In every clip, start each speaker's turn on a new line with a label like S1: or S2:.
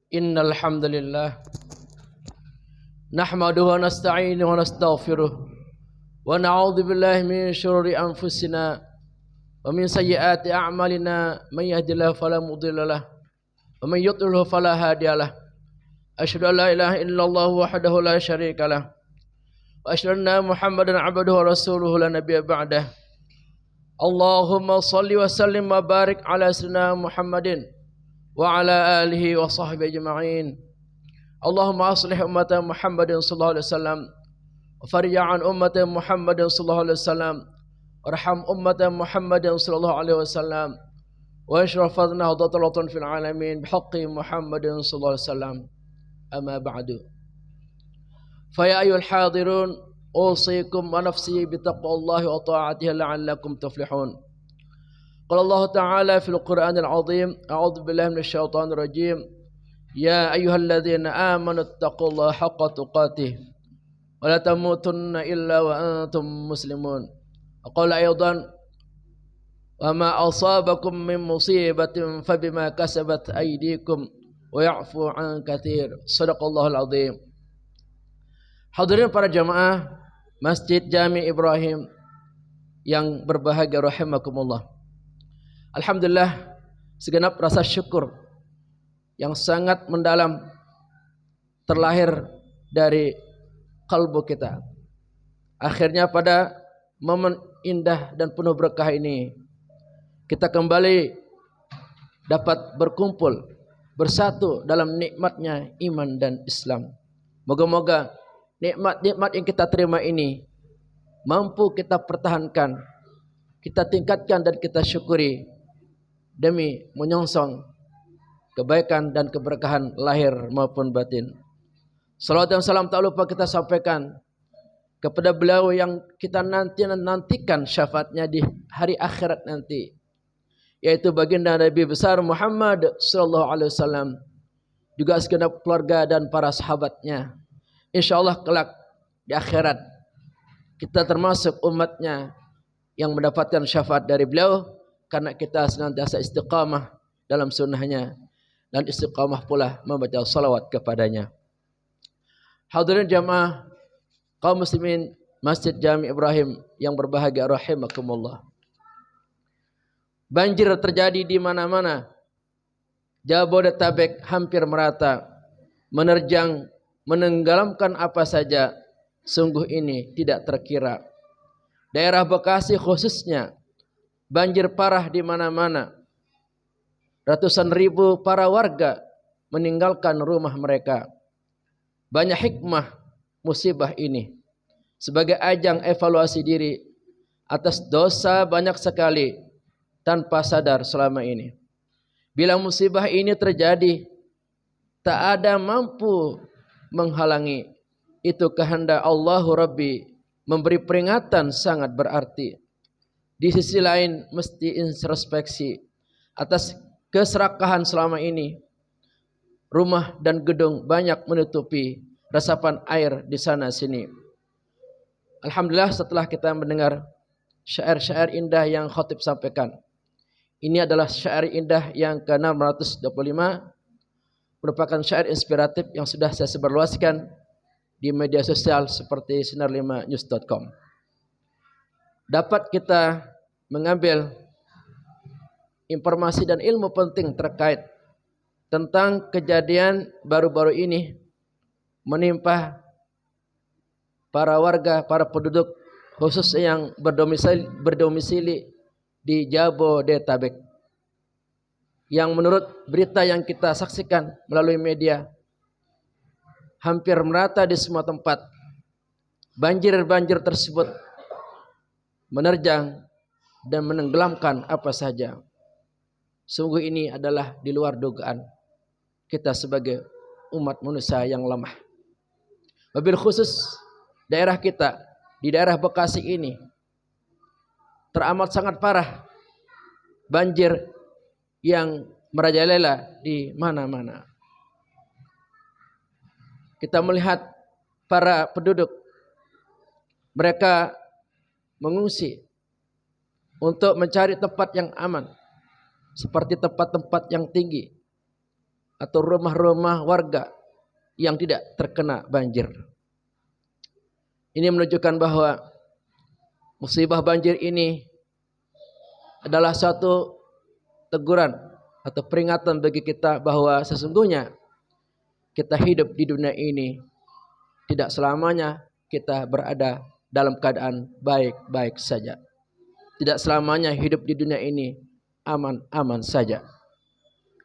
S1: Innal hamdalillah nahmaduhu wa nasta'inuhu wa nastaghfiruh wa na'udzu billahi min shururi anfusina wa min sayyiati a'malina may yahdihillahu fala mudilla lahu wa may yudlil fala hadiya lahu asyhadu an la ilaha illallah wahdahu la syarika lahu wa asyhadu anna muhammadan 'abduhu wa rasuluhu la nabiyya ba'dahu. Allahumma shalli wa sallim wa barik ala sayyidina Muhammadin wa ala alihi wa sahbihi ajma'in. Allahumma aslih ummata Muhammadin sallallahu alaihi wasallam wa farij an ummata Muhammadin sallallahu alaihi wasallam warham ummata Muhammadin sallallahu alaihi wasallam wa ashraf fadna hudatan fil alamin bihaqqi Muhammadin sallallahu alaihi wasallam. Amma ba'du. Fa ya ayyuhal hadirun usikum wa nafsi bitaqwallahi wa ta'atihi la'allakum tuflihun. قال الله تعالى في القرآن العظيم أعوذ بالله من الشيطان الرجيم يا أيها الذين آمنوا اتقوا الله حق تقاته ولا تموتن إلا وأنتم مسلمون. وقال أيضا وما أصابكم من مصيبة فبما كسبت أيديكم ويعفو عن كثير. صدق الله العظيم. Hadirin para jamaah Masjid Jami Ibrahim yang berbahagia rahimakumullah. Alhamdulillah, segenap rasa syukur yang sangat mendalam terlahir dari kalbu kita. Akhirnya pada momen indah dan penuh berkah ini kita kembali dapat berkumpul bersatu dalam nikmatnya iman dan Islam. Moga-moga nikmat-nikmat yang kita terima ini mampu kita pertahankan, kita tingkatkan dan kita syukuri demi menyongsong kebaikan dan keberkahan lahir maupun batin. Salawat dan salam tak lupa kita sampaikan kepada beliau yang kita nantikan syafaatnya di hari akhirat nanti, yaitu baginda Nabi besar Muhammad sallallahu alaihi wasallam, juga segenap keluarga dan para sahabatnya. Insyaallah kelak di akhirat kita termasuk umatnya yang mendapatkan syafaat dari beliau, karena kita senantiasa istiqamah dalam sunnahnya dan istiqamah pula membaca salawat kepadanya. Hadirin jamaah kaum muslimin Masjid Jami Ibrahim yang berbahagia rahimakumullah. Banjir terjadi di mana-mana. Jabodetabek hampir merata, menerjang, menenggelamkan apa saja. Sungguh ini tidak terkira. Daerah Bekasi khususnya banjir parah di mana-mana. Ratusan ribu para warga meninggalkan rumah mereka. Banyak hikmah musibah ini sebagai ajang evaluasi diri atas dosa banyak sekali tanpa sadar selama ini. Bila musibah ini terjadi, tak ada mampu menghalangi. Itu kehendak Allahu Rabbi, memberi peringatan sangat berarti. Di sisi lain mesti introspeksi atas keserakahan selama ini. Rumah dan gedung banyak menutupi resapan air di sana sini. Alhamdulillah, setelah kita mendengar syair-syair indah yang khatib sampaikan, ini adalah syair indah yang ke-625, merupakan syair inspiratif yang sudah saya sebarluaskan di media sosial seperti sinar5news.com. Dapat kita mengambil informasi dan ilmu penting terkait tentang kejadian baru-baru ini menimpa para warga, para penduduk khusus yang berdomisili di Jabodetabek, yang menurut berita yang kita saksikan melalui media hampir merata di semua tempat. Banjir-banjir tersebut menerjang dan menenggelamkan apa saja. Sungguh ini adalah di luar dugaan kita sebagai umat manusia yang lemah. Wabil khusus daerah kita, di daerah Bekasi ini teramat sangat parah. Banjir yang merajalela di mana-mana. Kita melihat para penduduk, mereka mengungsi untuk mencari tempat yang aman, seperti tempat-tempat yang tinggi. atau rumah-rumah warga yang tidak terkena banjir. Ini menunjukkan bahwa musibah banjir ini adalah suatu teguran atau peringatan bagi kita bahwa sesungguhnya kita hidup di dunia ini tidak selamanya kita berada dalam keadaan baik-baik saja. Tidak selamanya hidup di dunia ini aman-aman saja.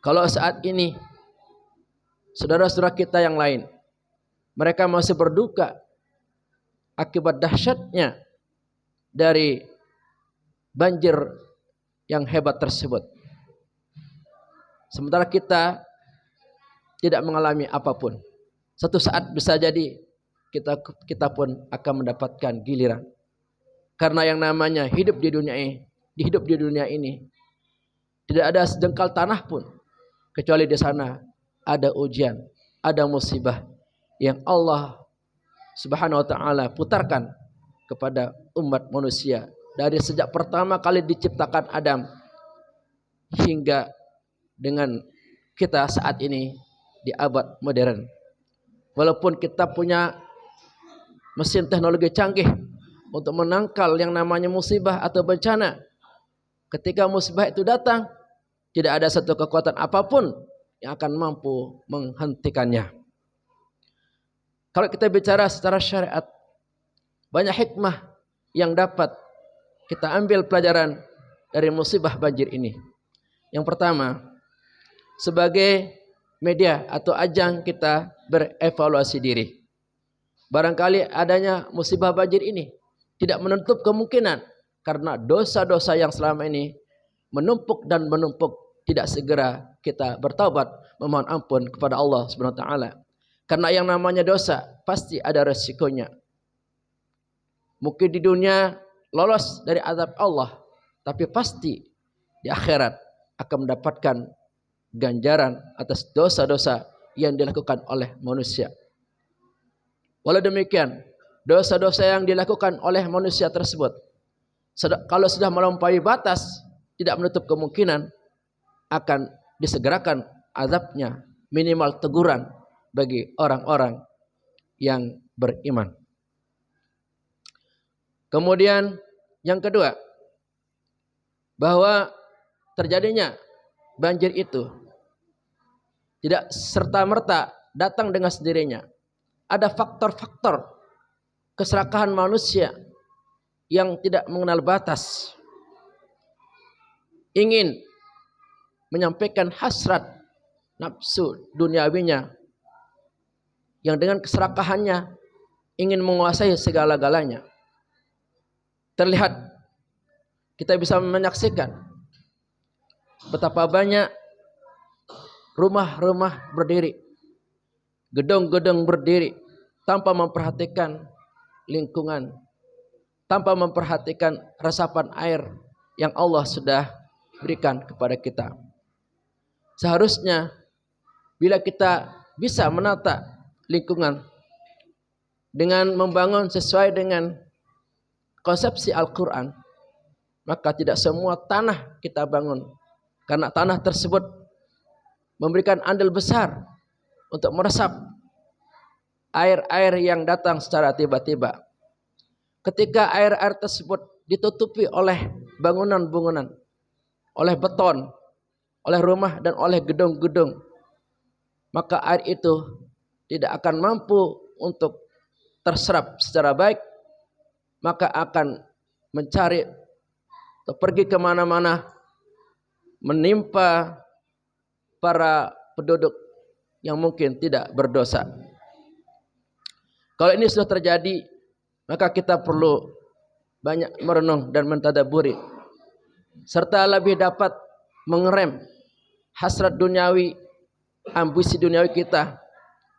S1: Kalau saat ini saudara-saudara kita yang lain, mereka masih berduka akibat dahsyatnya dari banjir yang hebat tersebut. Sementara kita tidak mengalami apapun. Satu saat bisa jadi kita pun akan mendapatkan giliran. Karena yang namanya hidup di dunia ini tidak ada sejengkal tanah pun kecuali di sana ada ujian, ada musibah yang Allah Subhanahu wa taala putarkan kepada umat manusia dari sejak pertama kali diciptakan Adam hingga dengan kita saat ini di abad modern. Walaupun kita punya mesin teknologi canggih untuk menangkal yang namanya musibah atau bencana, ketika musibah itu datang, tidak ada satu kekuatan apapun yang akan mampu menghentikannya. Kalau kita bicara secara syariat, banyak hikmah yang dapat kita ambil pelajaran dari musibah banjir ini. Yang pertama, sebagai media atau ajang kita berevaluasi diri. Barangkali adanya musibah banjir ini tidak menutup kemungkinan karena dosa-dosa yang selama ini menumpuk dan menumpuk, tidak segera kita bertaubat memohon ampun kepada Allah Subhanahu wa taala. Karena yang namanya dosa pasti ada resikonya. Mungkin di dunia lolos dari azab Allah, tapi pasti di akhirat akan mendapatkan ganjaran atas dosa-dosa yang dilakukan oleh manusia. Walau demikian, dosa-dosa yang dilakukan oleh manusia tersebut, kalau sudah melampaui batas, tidak menutup kemungkinan akan disegerakan azabnya, minimal teguran bagi orang-orang yang beriman. Kemudian yang kedua, bahwa terjadinya banjir itu tidak serta-merta datang dengan sendirinya. Ada faktor-faktor keserakahan manusia yang tidak mengenal batas, ingin menyampaikan hasrat nafsu duniawinya, yang dengan keserakahannya ingin menguasai segala-galanya. Terlihat, kita bisa menyaksikan betapa banyak rumah-rumah berdiri, gedung-gedung berdiri tanpa memperhatikan lingkungan, tanpa memperhatikan resapan air yang Allah sudah berikan kepada kita. Seharusnya bila kita bisa menata lingkungan dengan membangun sesuai dengan konsepsi Al-Quran, maka tidak semua tanah kita bangun, karena tanah tersebut memberikan andil besar untuk meresap air-air yang datang secara tiba-tiba. Ketika air-air tersebut ditutupi oleh bangunan-bangunan, oleh beton, oleh rumah dan oleh gedung-gedung, maka air itu tidak akan mampu untuk terserap secara baik, maka akan mencari atau pergi kemana-mana, menimpa para penduduk yang mungkin tidak berdosa. Kalau ini sudah terjadi, maka kita perlu banyak merenung dan mentadaburi, serta lebih dapat mengerem hasrat duniawi, ambisi duniawi kita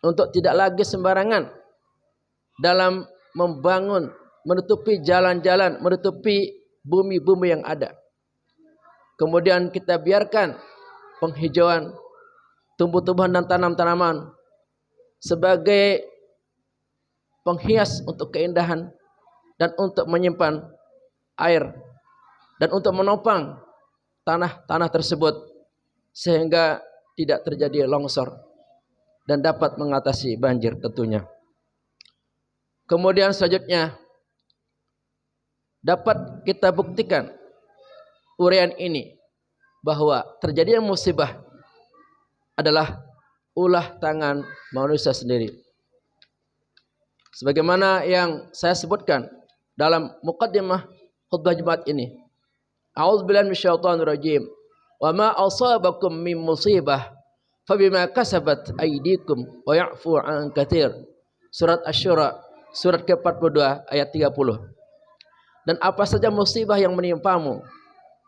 S1: untuk tidak lagi sembarangan dalam membangun, menutupi jalan-jalan, menutupi bumi-bumi yang ada. Kemudian kita biarkan penghijauan tumbuh-tumbuhan dan tanam-tanaman sebagai penghias untuk keindahan dan untuk menyimpan air dan untuk menopang tanah-tanah tersebut, sehingga tidak terjadi longsor dan dapat mengatasi banjir tentunya. Kemudian selanjutnya dapat kita buktikan uraian ini bahwa terjadinya musibah adalah ulah tangan manusia sendiri. Sebagaimana yang saya sebutkan dalam muqaddimah khutbah Jumat ini. A'udzubillahi minasyaitonir rajim. Wa ma asabakum min musibah fabima kasabat aydikum wa ya'fu 'an katsir. Surat Asy-Syura surat ke-42 ayat 30. Dan apa saja musibah yang menimpamu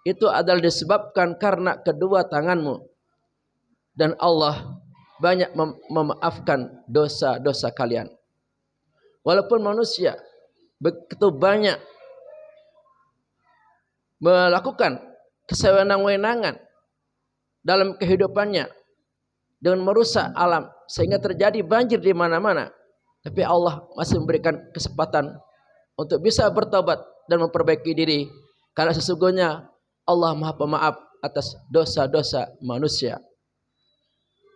S1: itu adalah disebabkan karena kedua tanganmu. Dan Allah banyak memaafkan dosa-dosa kalian. Walaupun manusia begitu banyak melakukan kesewenang-wenangan dalam kehidupannya dengan merusak alam sehingga terjadi banjir di mana-mana, tapi Allah masih memberikan kesempatan untuk bisa bertobat dan memperbaiki diri, karena sesungguhnya Allah Maha Pemaaf atas dosa-dosa manusia.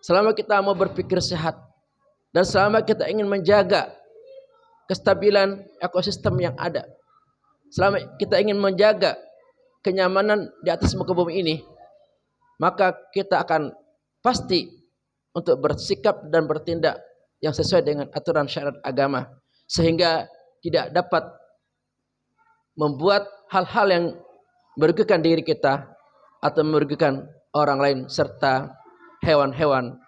S1: Selama kita mau berpikir sehat dan selama kita ingin menjaga kestabilan ekosistem yang ada, selama kita ingin menjaga kenyamanan di atas muka bumi ini, maka kita akan pasti untuk bersikap dan bertindak yang sesuai dengan aturan syariat agama, sehingga tidak dapat membuat hal-hal yang merugikan diri kita atau merugikan orang lain serta hewan-hewan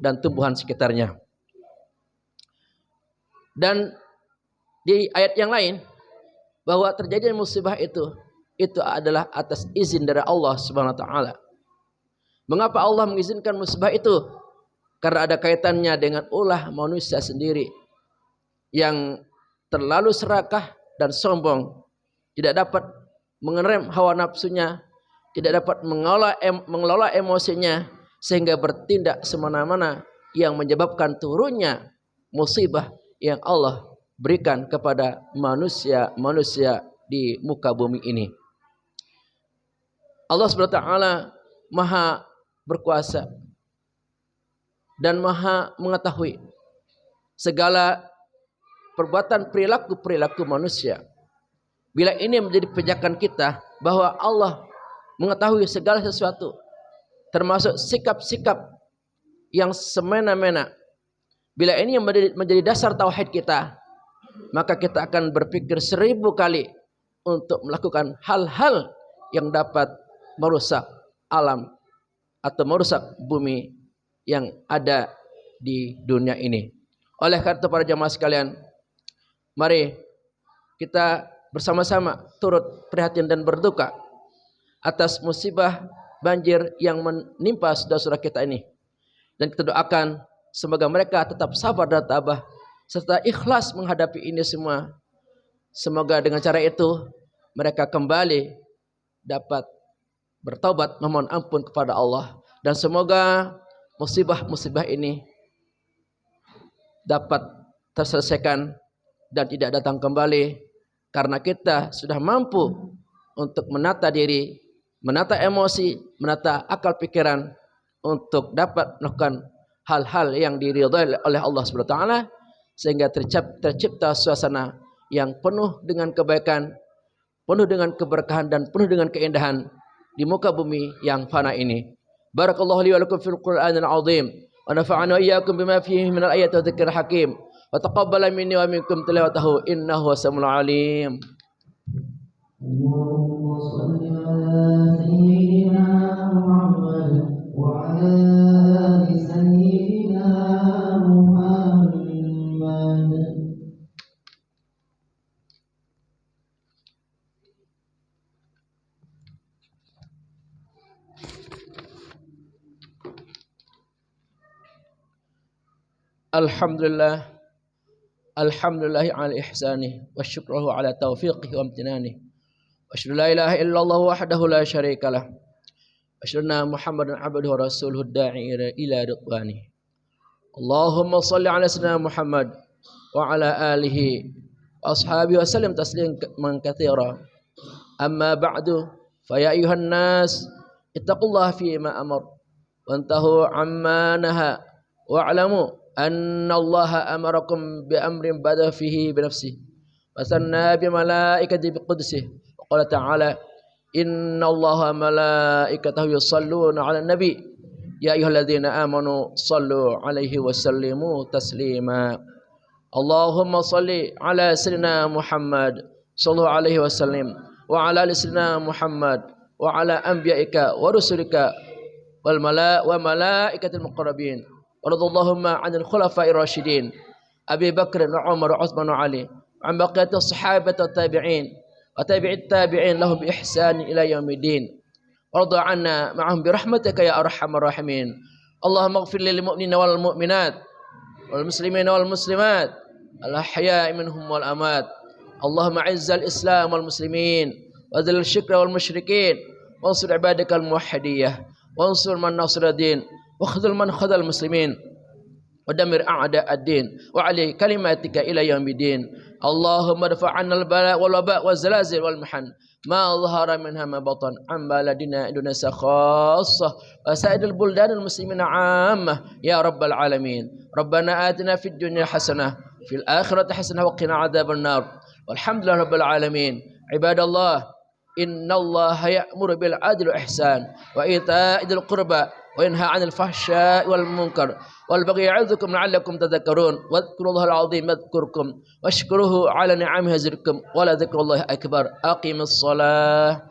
S1: dan tumbuhan sekitarnya. Dan di ayat yang lain bahwa terjadinya musibah itu adalah atas izin dari Allah Subhanahu wa taala. Mengapa Allah mengizinkan musibah itu? Karena ada kaitannya dengan ulah manusia sendiri yang terlalu serakah dan sombong, tidak dapat mengerem hawa nafsunya, tidak dapat mengelola emosinya, sehingga bertindak semena-mena yang menyebabkan turunnya musibah yang Allah berikan kepada manusia di muka bumi ini. Allah Subhanahu wa taala Maha berkuasa dan Maha mengetahui segala perbuatan perilaku manusia. Bila ini menjadi pijakan kita bahwa Allah mengetahui segala sesuatu, termasuk sikap-sikap yang semena-mena. Bila ini yang menjadi dasar tauhid kita, maka kita akan berpikir 1000 kali untuk melakukan hal-hal yang dapat merusak alam atau merusak bumi yang ada di dunia ini. Oleh karena itu para jamaah sekalian, mari kita bersama-sama turut prihatin dan berduka atas musibah banjir yang menimpa saudara-saudara kita ini. Dan kita doakan semoga mereka tetap sabar dan tabah serta ikhlas menghadapi ini semua. Semoga dengan cara itu mereka kembali dapat bertaubat memohon ampun kepada Allah, dan semoga musibah-musibah ini dapat terselesaikan dan tidak datang kembali, karena kita sudah mampu untuk menata diri, menata emosi, menata akal pikiran untuk dapat melakukan hal-hal yang diridhai oleh Allah Subhanahu wa taala, sehingga tercipta suasana yang penuh dengan kebaikan, penuh dengan keberkahan dan penuh dengan keindahan di muka bumi yang fana ini. Barakallahu li wa lakum fil Qur'anil azim wa nafa'ana wa iyyakum bima fihi minal ayati wa dzikril hakim wa taqabbala minni wa minkum tilawatahu innahu samiul alim. Allahumma shalli ala sayyidina Muhammad wa ala ali sayyidina Muhammad. Alhamdulillah, alhamdulillahi ala ihsanih wa syukruhu ala taufiqihi wa amtinanih, wa asyhadu la ilaha illallah wahdahu la syarikalah, wa asyhadu anna Muhammadan abduhu wa rasuluhu da'i ila ridwanih. Allahumma shalli ala sayyidina Muhammad wa ala alihi wa ashabihi wa sallim tasliman katsira. Amma ba'du, fa ya ayuhan nas ittaqullaha fi ma amar وانتهوا عما نهى واعلموا أن الله أمركم بأمر بدأ فيه بنفسه وثنى بملائكته بقدسه وقال تعالى إن الله ملائكته يصلون على النبي يا أيها الذين آمنوا صلوا عليه وسلموا تسليما اللهم صل على سيدنا محمد صلى الله عليه وسلم وعلى آل سيدنا محمد وعلى أنبيائك ورسلك وملائكة المقربين ورضي اللهم عن الخلفاء الراشدين أبي بكر وعمر وعثمان وعلي وعن بقية الصحابة والتابعين وتابع التابعين لهم بإحسان إلى يوم الدين وارض عنا معهم برحمتك يا أرحم الراحمين اللهم اغفر للمؤمنين والمؤمنات والمسلمين والمسلمات الأحياء منهم والأموات اللهم أعز الإسلام والمسلمين وذل الشرك والمشركين وانصر عبادك الموحدية وانصر من نصر الدين واخذل من خذل المسلمين ودمر أعداء الدين وعلي كلماتك إلى يوم الدين اللهم ادفع عنا البلاء والوباء والزلازل والمحن ما ظهر منها ما بطن عن بلدنا إندونيسيا خاصة وسائر البلدان المسلمين عامة يا رب العالمين ربنا آتنا في الدنيا حسنة في الآخرة حسنة وقنا عذاب النار والحمد لله رب العالمين عباد الله إن الله يأمر بالعدل والإحسان وإيتاء ذي القربى وينهى عن الفحشاء والمنكر والبغي يعظكم لعلكم تذكرون واذكروا الله العظيم يذكركم واشكروه على نعمه يزدكم ولذكر الله أكبر أقم الصلاة